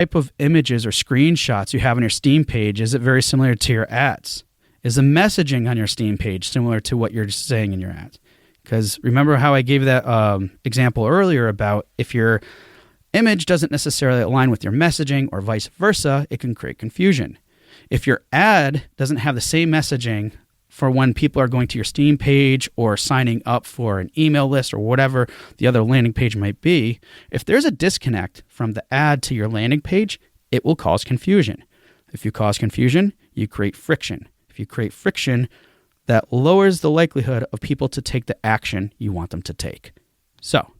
type of images or screenshots you have on your Steam page, is it very similar to your ads? Is the messaging on your Steam page similar to what you're saying in your ads? Because remember how I gave that example earlier about if your image doesn't necessarily align with your messaging or vice versa, it can create confusion. If your ad doesn't have the same messaging for when people are going to your Steam page or signing up for an email list or whatever the other landing page might be, if there's a disconnect from the ad to your landing page, it will cause confusion. If you cause confusion, you create friction. If you create friction, that lowers the likelihood of people to take the action you want them to take. So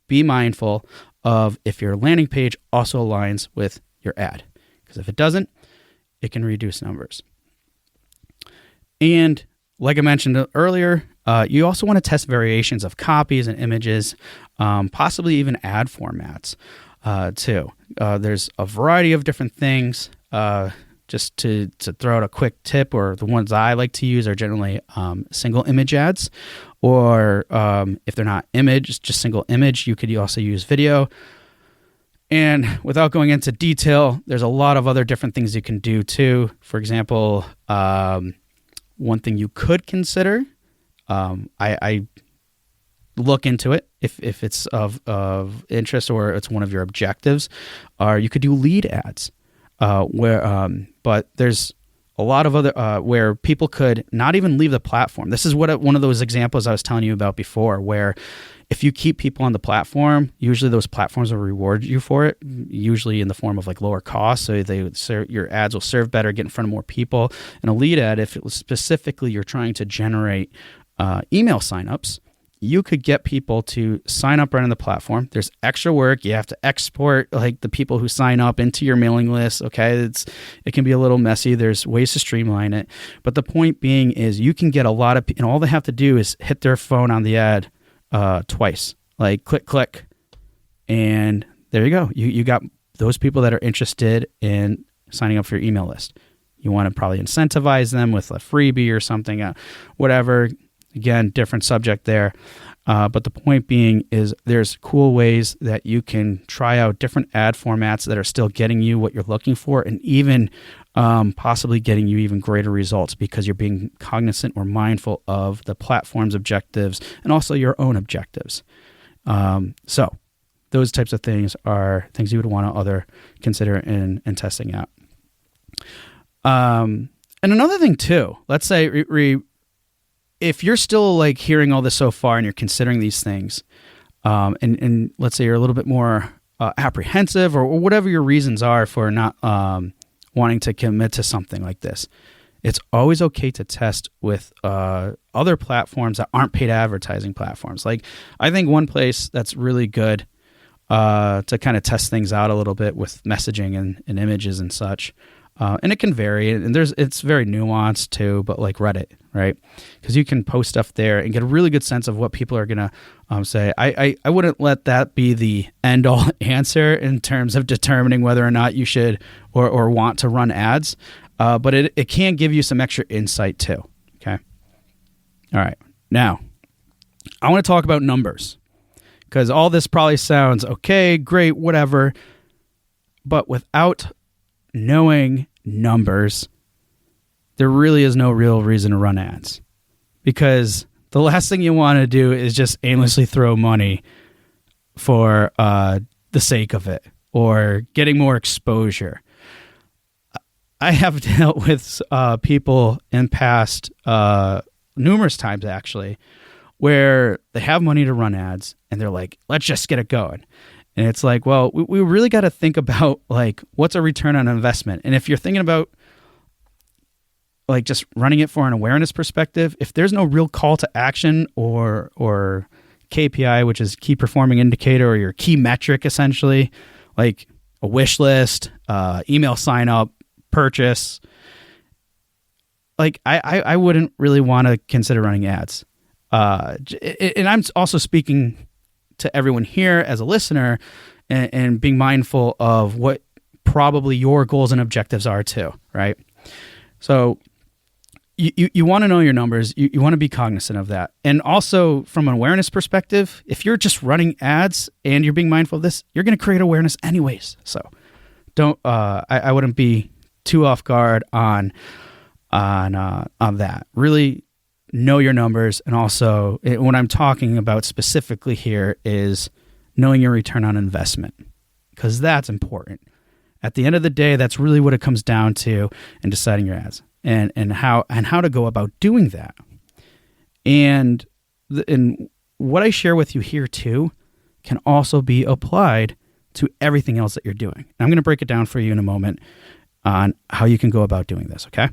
be mindful of if your landing page also aligns with your ad, because if it doesn't, it can reduce numbers. And like I mentioned earlier, you also want to test variations of copies and images, possibly even ad formats too. There's a variety of different things. Just to throw out a quick tip, or the ones I like to use are generally single image ads, or if they're not image, just single image, you could also use video. And without going into detail, there's a lot of other different things you can do too. For example, one thing you could consider, I look into it if it's of interest or it's one of your objectives, or you could do lead ads. But there's a lot of other where people could not even leave the platform. This is one of those examples I was telling you about before, where if you keep people on the platform, usually those platforms will reward you for it, usually in the form of like lower costs. So your ads will serve better, get in front of more people. And a lead ad, if it was specifically you're trying to generate email signups, you could get people to sign up right on the platform. There's extra work. You have to export like the people who sign up into your mailing list. Okay, it can be a little messy. There's ways to streamline it. But the point being is you can get a lot of, and all they have to do is hit their phone on the ad twice, like click, and there you go. You got those people that are interested in signing up for your email list. You want to probably incentivize them with a freebie or something, whatever. Again, different subject there. But the point being is there's cool ways that you can try out different ad formats that are still getting you what you're looking for, and even possibly getting you even greater results because you're being cognizant or mindful of the platform's objectives and also your own objectives. So those types of things are things you would want to consider in testing out. And another thing too, let's say if you're still like hearing all this so far and you're considering these things, and let's say you're a little bit more apprehensive or whatever your reasons are for not wanting to commit to something like this, it's always okay to test with other platforms that aren't paid advertising platforms. Like I think one place that's really good to kind of test things out a little bit with messaging and images and such. And it can vary, and it's very nuanced too, but like Reddit, right? Because you can post stuff there and get a really good sense of what people are going to say. I wouldn't let that be the end-all answer in terms of determining whether or not you should or want to run ads, but it can give you some extra insight too, okay? All right, now, I want to talk about numbers, because all this probably sounds okay, great, whatever, but without knowing numbers, there really is no real reason to run ads, because the last thing you want to do is just aimlessly throw money for the sake of it or getting more exposure. I have dealt with people in past numerous times actually where they have money to run ads and they're like, let's just get it going. And it's like, well, we really got to think about like what's a return on investment. And if you're thinking about like just running it for an awareness perspective, if there's no real call to action or KPI, which is key performing indicator, or your key metric essentially, like a wish list, email sign up, purchase, like I wouldn't really want to consider running ads. And I'm also speaking to everyone here as a listener and being mindful of what probably your goals and objectives are too, right? So you want to know your numbers. You want to be cognizant of that. And also from an awareness perspective, if you're just running ads and you're being mindful of this, you're going to create awareness anyways. So don't I wouldn't be too off guard on that. Really know your numbers, and also what I'm talking about specifically here is knowing your return on investment, because that's important. At the end of the day, that's really what it comes down to in deciding your ads and how to go about doing that. And what I share with you here too can also be applied to everything else that you're doing. And I'm going to break it down for you in a moment on how you can go about doing this, okay?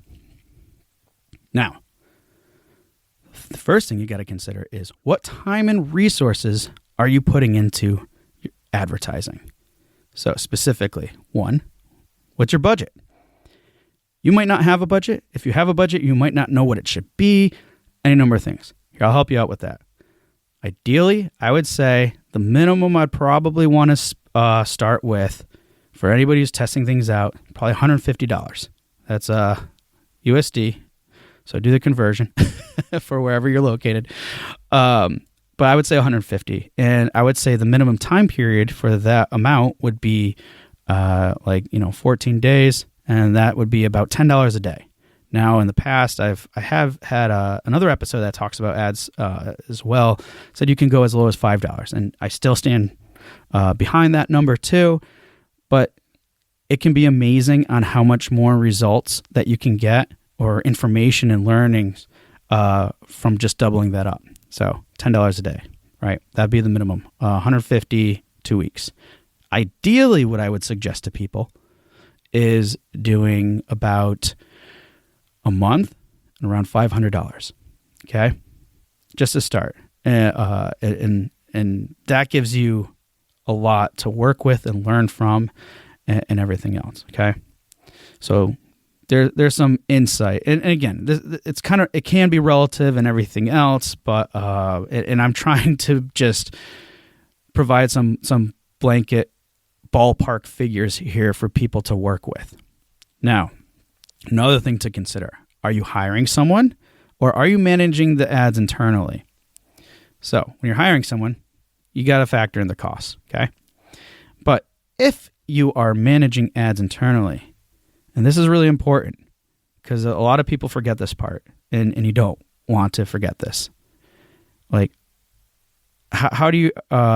Now, the first thing you got to consider is what time and resources are you putting into your advertising? So specifically, 1, what's your budget? You might not have a budget. If you have a budget, you might not know what it should be. Any number of things. Here, I'll help you out with that. Ideally, I would say the minimum I'd probably want to start with, for anybody who's testing things out, probably $150. That's USD. So do the conversion for wherever you're located. But I would say 150. And I would say the minimum time period for that amount would be 14 days. And that would be about $10 a day. Now, in the past, I have had another episode that talks about ads as well. Said you can go as low as $5. And I still stand behind that number too. But it can be amazing on how much more results that you can get, or information and learnings from just doubling that up. So $10 a day, right? That'd be the minimum. 150, 2 weeks. Ideally, what I would suggest to people is doing about a month and around $500. Okay, just to start, and that gives you a lot to work with and learn from, and everything else. Okay, so there's some insight, and again, it can be relative and everything else, but and I'm trying to just provide some blanket ballpark figures here for people to work with. Now, another thing to consider: are you hiring someone, or are you managing the ads internally? So when you're hiring someone, you got to factor in the costs. Okay, but if you are managing ads internally, and this is really important because a lot of people forget this part, and you don't want to forget this. Like, how do you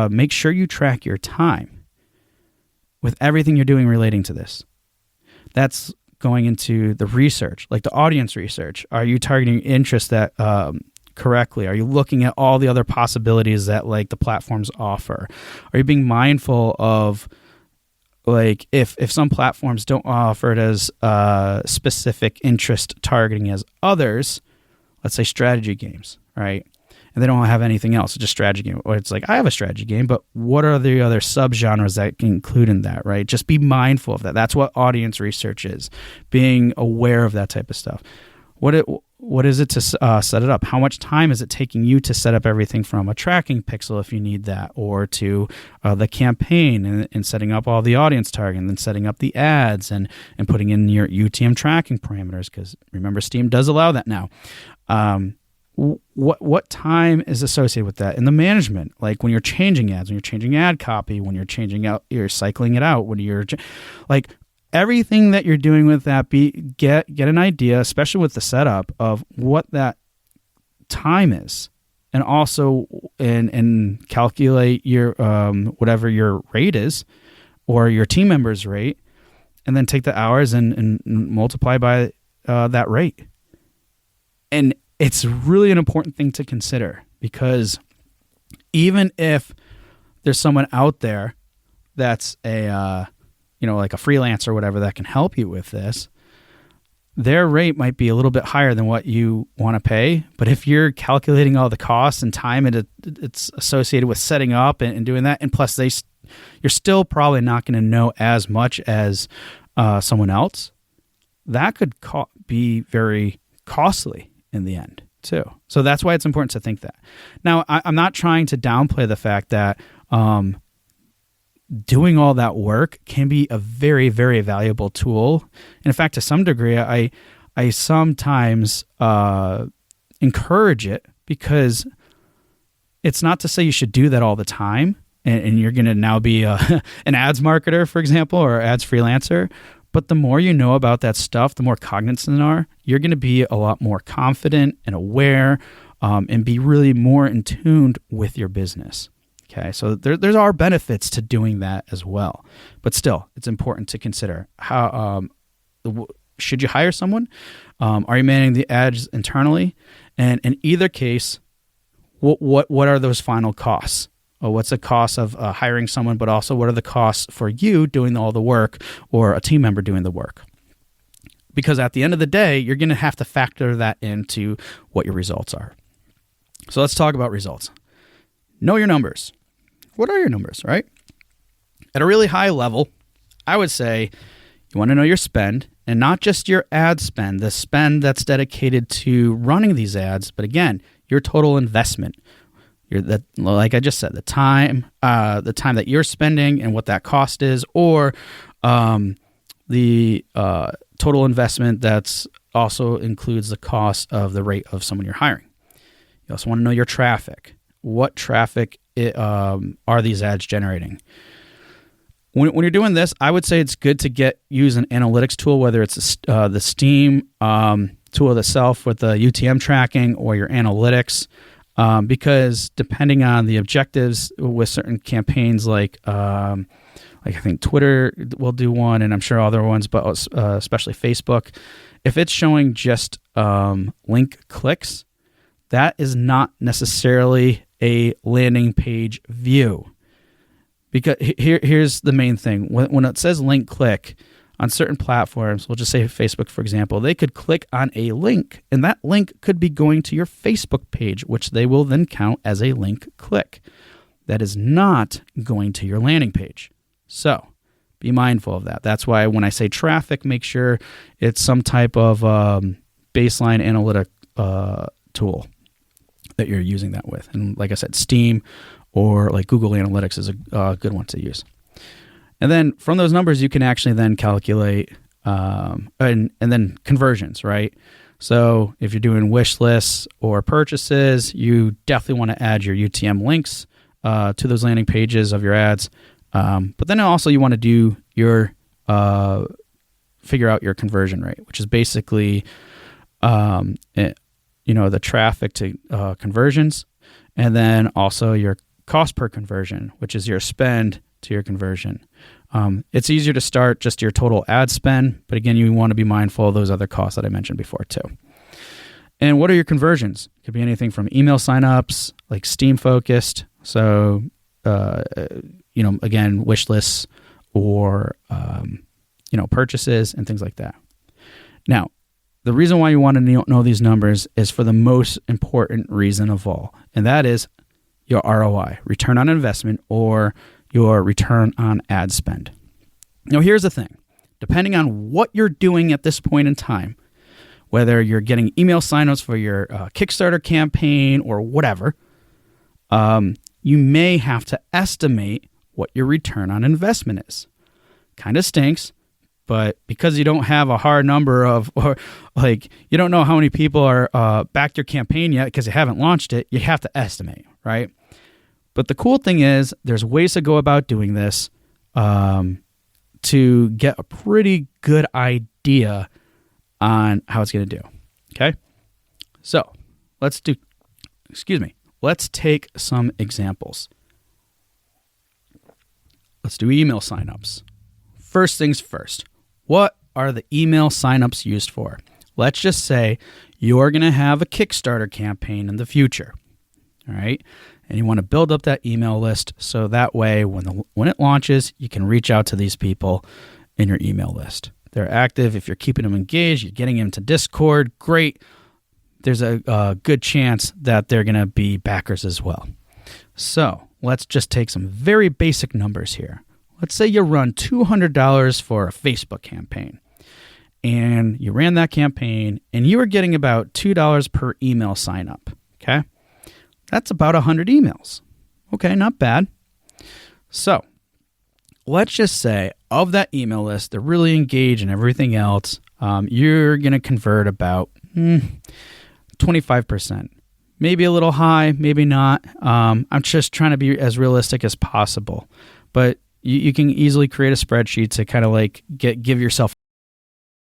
make sure you track your time with everything you're doing relating to this? That's going into the research, like the audience research. Are you targeting interests that correctly? Are you looking at all the other possibilities that like the platforms offer? Are you being mindful of, like, if some platforms don't offer it as specific interest targeting as others, let's say strategy games, right? And they don't have anything else, it's just strategy game. Or it's like, I have a strategy game, but what are the other subgenres that can include in that, right? Just be mindful of that. That's what audience research is, being aware of that type of stuff. What is it to set it up? How much time is it taking you to set up everything from a tracking pixel if you need that, or to the campaign and setting up all the audience targeting, and then setting up the ads and putting in your UTM tracking parameters, because remember, Steam does allow that now. What time is associated with that? And the management, like when you're changing ads, when you're changing ad copy, when you're changing out, you're cycling it out, when you're like everything that you're doing with that, get an idea, especially with the setup, of what that time is, and also and calculate your whatever your rate is, or your team member's rate, and then take the hours and multiply by that rate. And it's really an important thing to consider, because even if there's someone out there that's a like a freelancer or whatever that can help you with this, their rate might be a little bit higher than what you want to pay. But if you're calculating all the costs and time it's associated with setting up and doing that, and plus you're still probably not going to know as much as someone else, that could be very costly in the end too. So that's why it's important to think that. Now, I'm not trying to downplay the fact that doing all that work can be a very, very valuable tool. And in fact, to some degree, I sometimes encourage it, because it's not to say you should do that all the time, and you're going to now be an ads marketer, for example, or ads freelancer. But the more you know about that stuff, the more cognizant you are, you're going to be a lot more confident and aware, and be really more in tune with your business. Okay, so there are benefits to doing that as well. But still, it's important to consider how should you hire someone? Are you managing the ads internally? And in either case, what are those final costs? What's the cost of hiring someone, but also what are the costs for you doing all the work or a team member doing the work? Because at the end of the day, you're going to have to factor that into what your results are. So let's talk about results. Know your numbers. What are your numbers, right? At a really high level, I would say you want to know your spend, and not just your ad spend, the spend that's dedicated to running these ads, but again, your total investment. Like I just said, the time that you're spending and what that cost is, or the total investment that's also includes the cost of the rate of someone you're hiring. You also want to know your traffic. What traffic are these ads generating? When you're doing this, I would say it's good to use an analytics tool, whether it's the Steam tool itself with the UTM tracking or your analytics. Because depending on the objectives with certain campaigns, like I think Twitter will do one, and I'm sure other ones, but especially Facebook, if it's showing just link clicks, that is not necessarily a landing page view. Because here's the main thing: when it says link click, on certain platforms, we'll just say Facebook, for example, they could click on a link, and that link could be going to your Facebook page, which they will then count as a link click. That is not going to your landing page. So be mindful of that. That's why when I say traffic, make sure it's some type of baseline analytic tool that you're using that with. And like I said, Steam or like Google Analytics is a good one to use. And then from those numbers, you can actually then calculate and then conversions, right? So if you're doing wish lists or purchases, you definitely want to add your UTM links to those landing pages of your ads. But then also you want to do your figure out your conversion rate, which is basically the traffic to conversions, and then also your cost per conversion, which is your spend to your conversion. It's easier to start just your total ad spend, but again, you want to be mindful of those other costs that I mentioned before too. And what are your conversions? It could be anything from email signups, like Steam focused. So, again, wish lists or, purchases and things like that. Now, the reason why you want to know these numbers is for the most important reason of all, and that is your ROI, return on investment, or your return on ad spend. Now, here's the thing. Depending on what you're doing at this point in time, whether you're getting email signups for your Kickstarter campaign or whatever, you may have to estimate what your return on investment is. Kind of stinks, but because you don't have a hard number you don't know how many people are backed your campaign yet because you haven't launched it, you have to estimate, right? But the cool thing is there's ways to go about doing this to get a pretty good idea on how it's going to do. Okay? So let's take some examples. Let's do email signups. First things first, what are the email signups used for? Let's just say you're going to have a Kickstarter campaign in the future. All right? And you want to build up that email list so that way when it launches, you can reach out to these people in your email list. They're active. If you're keeping them engaged, you're getting them to Discord, great. There's a good chance that they're going to be backers as well. So let's just take some very basic numbers here. Let's say you run $200 for a Facebook campaign. And you ran that campaign, and you were getting about $2 per email sign up, okay? That's about 100 emails. Okay, not bad. So let's just say of that email list, they're really engaged and everything else, you're going to convert about 25%, maybe a little high, maybe not. I'm just trying to be as realistic as possible. But you can easily create a spreadsheet to kind of like give yourself